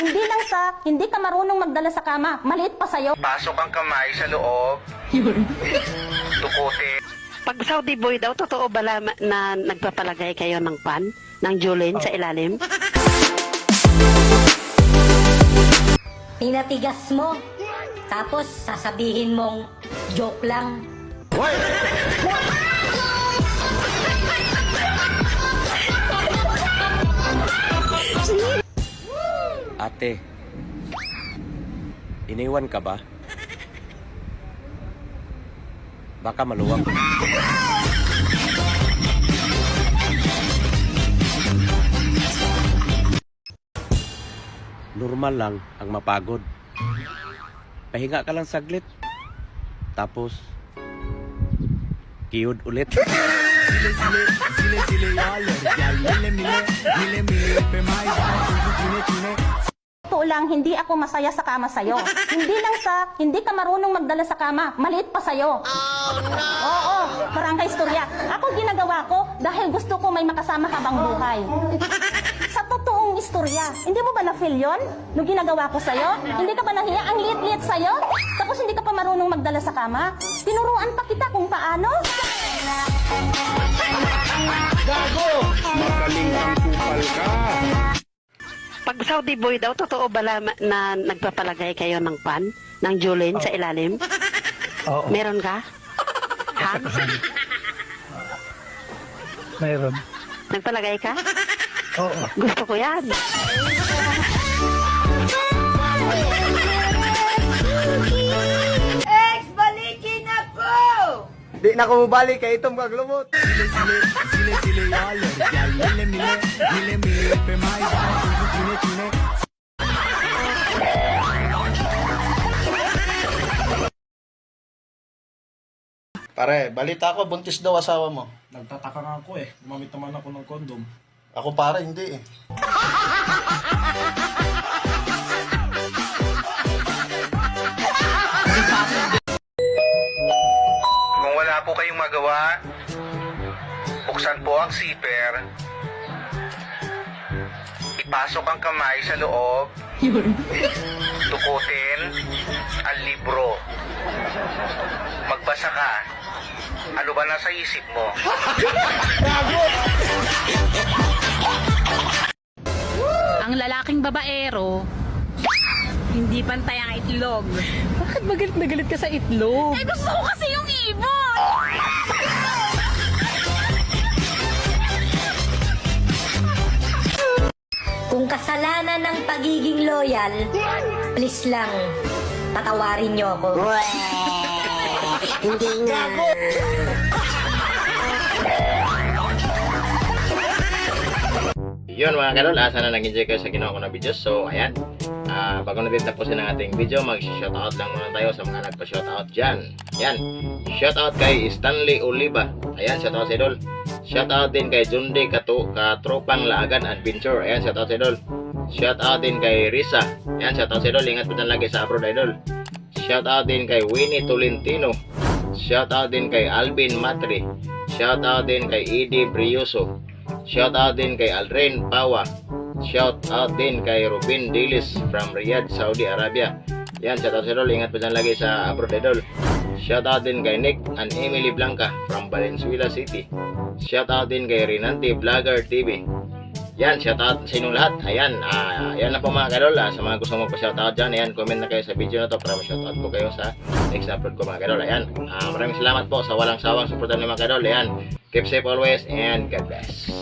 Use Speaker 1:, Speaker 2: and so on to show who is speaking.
Speaker 1: Hindi lang sa hindi ka marunong magdala sa kama, maliit pa sa'yo.
Speaker 2: Pasok ang kamay sa loob. Tukutin.
Speaker 3: Pag Saudi boy daw, totoo ba na nagpapalagay kayo ng pan, ng julin sa ilalim?
Speaker 4: Tinatigas mo, tapos sasabihin mong joke lang.
Speaker 5: Ate, iniwan ka ba? Baka maluwag. Normal lang ang mapagod. Pahinga ka lang saglit. Tapos, kiyod ulit.
Speaker 1: Totoo lang, hindi ako masaya sa kama sa'yo. Hindi lang sa hindi ka marunong magdala sa kama, maliit pa sa'yo. Oo, barangay istorya. Ako ginagawa ko dahil gusto ko may makasama habang buhay. Sa totoong istorya, hindi mo ba na-feel yun? Nung ginagawa ko sa'yo? Hindi ka ba nahiya? Ang liit-liit sa'yo? Tapos hindi ka pa marunong magdala sa kama? Tinuruan pa kita kung paano?
Speaker 2: Magaling kang kupal ka.
Speaker 3: Pag Saudi boy daw, totoo ba na nagpapalagay kayo ng pan, ng julin sa ilalim?
Speaker 6: Oo.
Speaker 3: Meron ka? Ha?
Speaker 6: Mayroon.
Speaker 3: Nagpalagay ka?
Speaker 6: Oo.
Speaker 3: Gusto ko yan.
Speaker 6: Di na ko mabalik kay itong kaglumot.
Speaker 7: Pare, balita ko, buntis daw asawa mo.
Speaker 8: Nagtataka nga ako eh. Gumamit naman ako ng kondom.
Speaker 7: Ako pare, hindi eh.
Speaker 2: Kung wala po kayong magawa, buksan po ang zipper. Ipasok ang kamay sa loob. Tukutin ang libro. Magbasa ka. Ano ba nasa isip mo?
Speaker 9: Ang lalaking babaero, hindi pantay ang itlog.
Speaker 1: Bakit ba galit na galit ka sa itlog?
Speaker 9: Eh, gusto ko kasi yung ibon!
Speaker 4: Kung kasalanan ng pagiging loyal, please lang, patawarin niyo ako.
Speaker 3: Hindi nga.
Speaker 10: Yun mga kadol, sana nag-enjoy kayo sa ginawa ko na video. So ayan, bago natin tapusin ang ating video, mag-shoutout lang muna tayo sa mga nagpa-shoutout dyan. Ayan, shoutout kay Stanley Oliva. Ayan, shoutout sa idol. Shoutout din kay Jundi Katropang Laagan Adventure. Ayan, shoutout sa idol. Shoutout din kay Risa. Ayan, shoutout sa idol. Ingat po dyan lagi sa abroad idol. Shoutout din kay Winnie Tolentino. Shoutout din kay Alvin Matri. Shoutout din kay Edie Brioso. Shoutout din kay Alrain Pawa. Shoutout din kay Rubin Dilis from Riyadh, Saudi Arabia. Yan, shoutout sa idol. Ingat po dyan lagi sa abroad idol. Shoutout din kay Nick and Emily Blanca from Valenzuela City. Shoutout din kay Renante Vlogger TV. Yan, shoutout sa inyong lahat. Ayan, yan na po mga kadol. Sa mga gusto mo pa shoutout dyan, ayan, comment na kayo sa video na to para ma-shoutout ko kayo sa next upload ko mga kadol. Ayan, maraming salamat po sa walang sawang suporta ng mga kadol. Ayan, keep safe always and God bless.